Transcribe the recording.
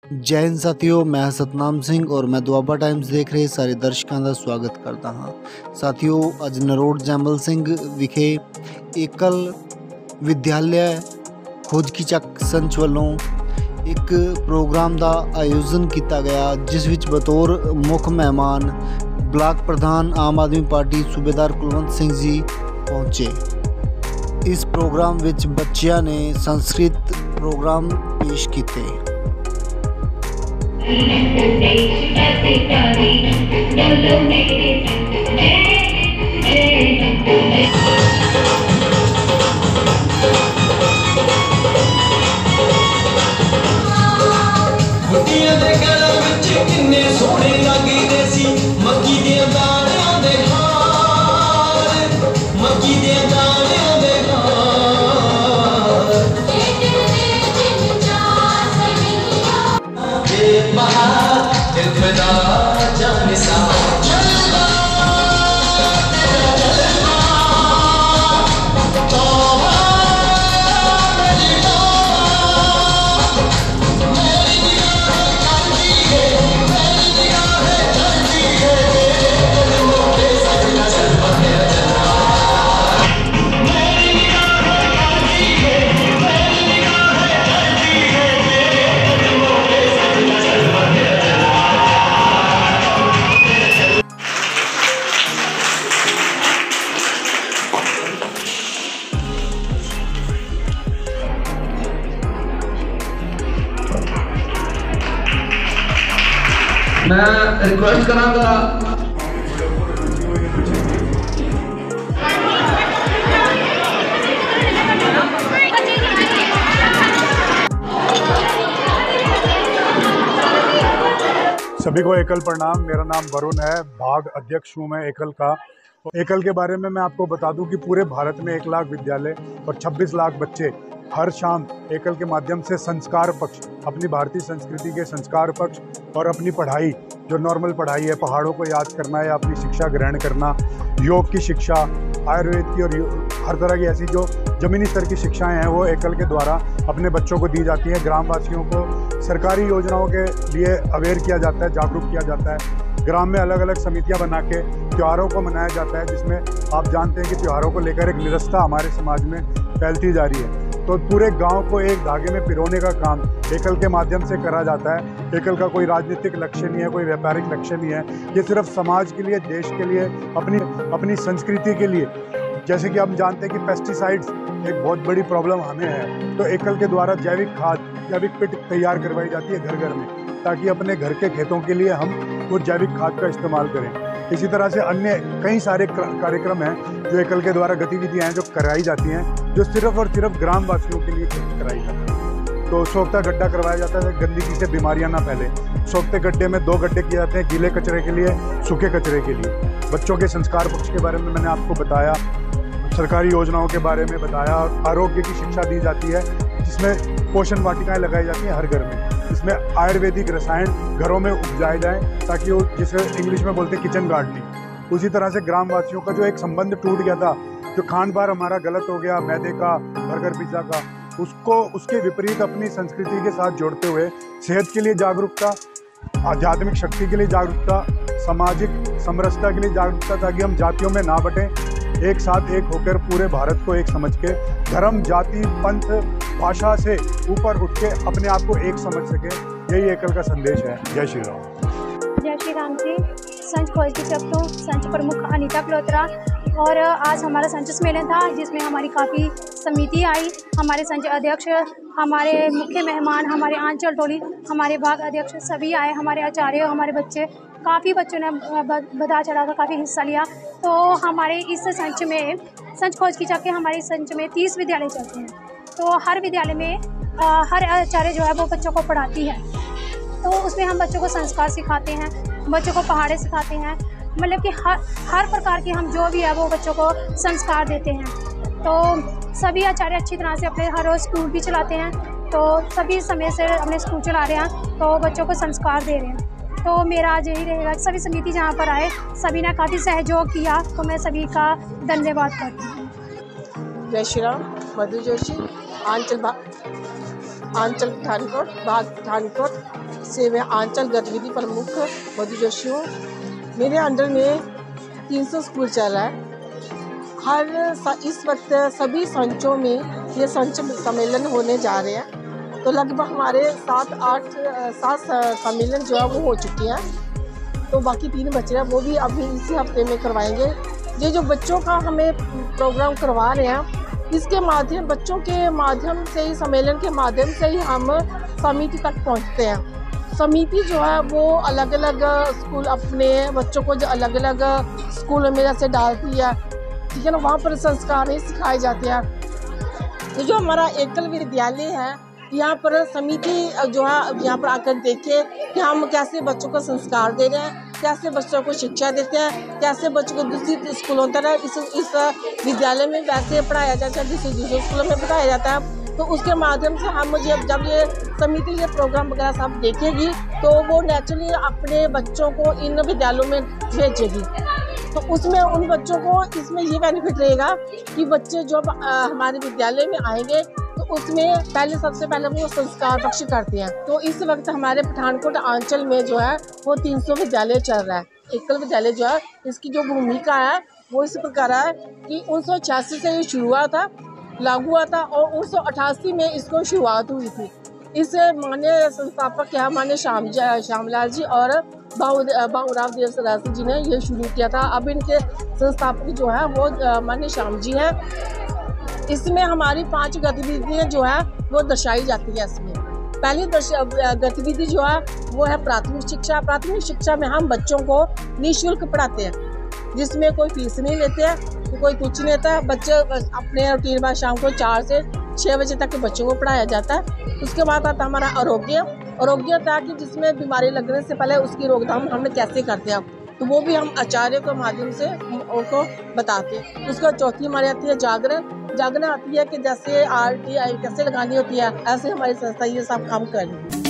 जय हिंद साथियों, मैं सतनाम सिंह और मैं दुआबा टाइम्स देख ਰਹੇ ਸਾਰੇ ਦਰਸ਼ਕਾਂ ਦਾ ਸਵਾਗਤ ਕਰਦਾ ਹਾਂ। ਸਾਥੀਓ, ਅੱਜ ਨਰੋਟ ਜੈਮਲ ਸਿੰਘ ਵਿਖੇ ਏਕਲ ਵਿਦਿਆਲਿਆ ਖੋਜ ਕੀ ਚੱਕ ਸੰਚ ਵੱਲੋਂ ਇੱਕ ਪ੍ਰੋਗਰਾਮ ਦਾ ਆਯੋਜਨ ਕੀਤਾ ਗਿਆ, ਜਿਸ ਵਿੱਚ ਬਤੌਰ ਮੁੱਖ ਮਹਿਮਾਨ ਬਲਾਕ ਪ੍ਰਧਾਨ ਆਮ ਆਦਮੀ ਪਾਰਟੀ ਸੂਬੇਦਾਰ ਕੁਲਵੰਤ ਸਿੰਘ ਜੀ ਪਹੁੰਚੇ। ਇਸ ਪ੍ਰੋਗਰਾਮ ਵਿੱਚ ਬੱਚਿਆਂ ਨੇ ਸੰਸਕ੍ਰਿਤ ਪ੍ਰੋਗਰਾਮ ਪੇਸ਼ ਕੀਤੇ। मैं रिक्वेस्ट करांगा सभी को एकल प्रणाम। मेरा नाम वरुण है, भाग अध्यक्ष हूँ मैं एकल का। एकल के बारे में मैं आपको बता दूं कि पूरे भारत में 1 लाख विद्यालय और 26 लाख बच्चे हर शाम एकल के माध्यम से संस्कार पक्ष, अपनी भारतीय संस्कृति के संस्कार पक्ष और अपनी पढ़ाई, जो नॉर्मल पढ़ाई है, पहाड़ों को याद करना या अपनी शिक्षा ग्रहण करना, योग की शिक्षा, आयुर्वेद की और हर तरह की ऐसी जो ज़मीनी स्तर की शिक्षाएं हैं वो एकल के द्वारा अपने बच्चों को दी जाती हैं। ग्रामवासियों को सरकारी योजनाओं के लिए अवेयर किया जाता है, जागरूक किया जाता है। ग्राम में अलग अलग समितियां बना के त्योहारों को मनाया जाता है, जिसमें आप जानते हैं कि त्योहारों को लेकर एक निरस्ता हमारे समाज में फैलती जा रही है। तो पूरे गांव को एक धागे में पिरोने का काम एकल के माध्यम से करा जाता है। एकल का कोई राजनीतिक लक्ष्य नहीं है, कोई व्यापारिक लक्ष्य नहीं है। ये सिर्फ समाज के लिए, देश के लिए, अपनी संस्कृति के लिए। जैसे कि हम जानते हैं कि पेस्टिसाइड्स एक बहुत बड़ी प्रॉब्लम हमें है, तो एकल के द्वारा जैविक खाद, जैविक पिट तैयार करवाई जाती है घर घर में, ताकि अपने घर के खेतों के लिए हम वो जैविक खाद का इस्तेमाल करें। इसी तरह से अन्य कई सारे कार्यक्रम हैं जो एकल के द्वारा गतिविधियां हैं जो कराई जाती हैं, जो सिर्फ और सिर्फ ग्रामवासियों के लिए कराई जाती हैं। तो सोखता गड्ढा करवाया जाता है, गंदगी से बीमारियां ना फैले। सोखते गड्ढे में 2 गड्ढे किए जाते हैं, गीले कचरे के लिए, सूखे कचरे के लिए। बच्चों के संस्कार पक्ष के बारे में मैंने आपको बताया, सरकारी योजनाओं के बारे में बताया, आरोग्य की शिक्षा दी जाती है, जिसमें पोषण वाटिकाएं लगाई जाती हैं हर घर में। इसमें आयुर्वेदिक रसायन घरों में उपजाए जाएं, ताकि वो, जिसे इंग्लिश में बोलते हैं किचन गार्डनिंग। उसी तरह से ग्रामवासियों का जो एक संबंध टूट गया था, जो खान पान हमारा गलत हो गया, मैदे का, बर्गर पिज्ज़ा का, उसको उसके विपरीत अपनी संस्कृति के साथ जोड़ते हुए सेहत के लिए जागरूकता, आध्यात्मिक शक्ति के लिए जागरूकता, सामाजिक समरसता के लिए जागरूकता, ताकि हम जातियों में ना बटें, एक साथ एक होकर पूरे भारत को एक समझ के, धर्म, जाति, पंथ, भाषा से ऊपर उठ के अपने आप को एक समझ सके। यही एकल का संदेश है। जय श्री राम। जय श्री राम जी। संच खोज की चक्रों संच प्रमुख अनीता कलोत्रा, और आज हमारा संच सम्मेलन था, जिसमें हमारी काफ़ी समिति आई, हमारे संच अध्यक्ष, हमारे मुख्य मेहमान, हमारे आंचल टोली, हमारे भाग अध्यक्ष सभी आए, हमारे आचार्य, हमारे बच्चे, काफ़ी बच्चों ने बधा चढ़ाकर काफ़ी हिस्सा लिया। तो हमारे इस संच में, संच खोज की चक्के हमारे संच में 30 विद्यालय चलते हैं। तो हर विद्यालय में हर आचार्य जो है वो बच्चों को पढ़ाती है। तो उसमें हम बच्चों को संस्कार सिखाते हैं, बच्चों को पहाड़े सिखाते हैं, मतलब कि हर प्रकार की हम जो भी है वो बच्चों को संस्कार देते हैं। तो सभी आचार्य अच्छी तरह से अपने हर रोज़ स्कूल भी चलाते हैं, तो सभी समय से अपने स्कूल चला रहे हैं, तो बच्चों को संस्कार दे रहे हैं। तो मेरा आज यही रहेगा कि सभी समिति जहाँ पर आए, सभी ने काफ़ी सहयोग किया, तो मैं सभी का धन्यवाद करती हूँ। जय श्री राम। मधु जोशी, आंचल पठानकोट, भाग पठानकोट। से मैं आंचल गतिविधि प्रमुख मधु जोशी हूँ। मेरे अंडर में 300 स्कूल चल रहा है। इस वक्त सभी संचों में ये संच सम्मेलन होने जा रहे हैं, तो लगभग हमारे 7 सम्मेलन जो है वो हो चुके हैं। तो बाकी 3 बचे हैं, वो भी अभी इसी हफ्ते में करवाएंगे। ये जो बच्चों का हमें प्रोग्राम करवा रहे हैं, इसके माध्यम बच्चों के माध्यम से ही, सम्मेलन के माध्यम से ही हम समिति तक पहुंचते हैं। समिति जो है वो अलग अलग स्कूल अपने बच्चों को जो अलग अलग स्कूलों में जैसे डालती है, ठीक है ना, वहाँ पर संस्कार ही सिखाए जाते हैं। ये जो हमारा एकल विद्यालय है, यहाँ पर समिति जो है यहाँ पर आकर देखे कि हम कैसे बच्चों को संस्कार दे रहे हैं, कैसे बच्चों को शिक्षा देते हैं, कैसे बच्चों को दूसरी स्कूलों तरह इस विद्यालय में वैसे पढ़ाया जाता है जैसे दूसरे स्कूलों में पढ़ाया जाता है। तो उसके माध्यम से हम जब ये समिति ये प्रोग्राम वगैरह सब देखेगी तो वो नेचुरली अपने बच्चों को इन विद्यालयों में भेजेगी। तो उसमें उन बच्चों को इसमें ये बेनिफिट रहेगा कि बच्चे जब हमारे विद्यालय में आएंगे तो उसमें सबसे पहले वो संस्कार बख्श करते हैं। तो इस वक्त हमारे पठानकोट आंचल में जो है वो 300 विद्यालय चल रहा है। एकल विद्यालय जो है, इसकी जो भूमिका है वो इस प्रकार है कि 1986 से ये शुरुआत था, लागू हुआ था और 1988 में इसको शुरुआत हुई थी। इस माननीय संस्थापक क्या माननीय श्यामलाल जी और बाबूराव देवसरासी जी ने ये शुरू किया था। अब इनके संस्थापक जो है वो माननीय श्याम जी हैं। इसमें हमारी 5 गतिविधियाँ जो है वो दर्शाई जाती है। इसमें पहली गतिविधि जो है वो है प्राथमिक शिक्षा। प्राथमिक शिक्षा में हम बच्चों को निःशुल्क पढ़ाते हैं, जिसमें कोई फीस नहीं लेते हैं, तो कोई कुछ नहीं लेता है। बच्चे अपने रूटीन बाद शाम को 4 से 6 बजे तक के बच्चों को पढ़ाया जाता है। उसके बाद आता हमारा आरोग्यता की, जिसमें बीमारी लगने से पहले उसकी रोकथाम हमने कैसे करते हैं, तो वो भी हम आचार्य के माध्यम से उनको बताते हैं। उसका चौथी हमारी आती है जागरण आती है कि जैसे RTI कैसे लगानी होती है, ऐसे हमारी संस्था ये सब काम कर रही है।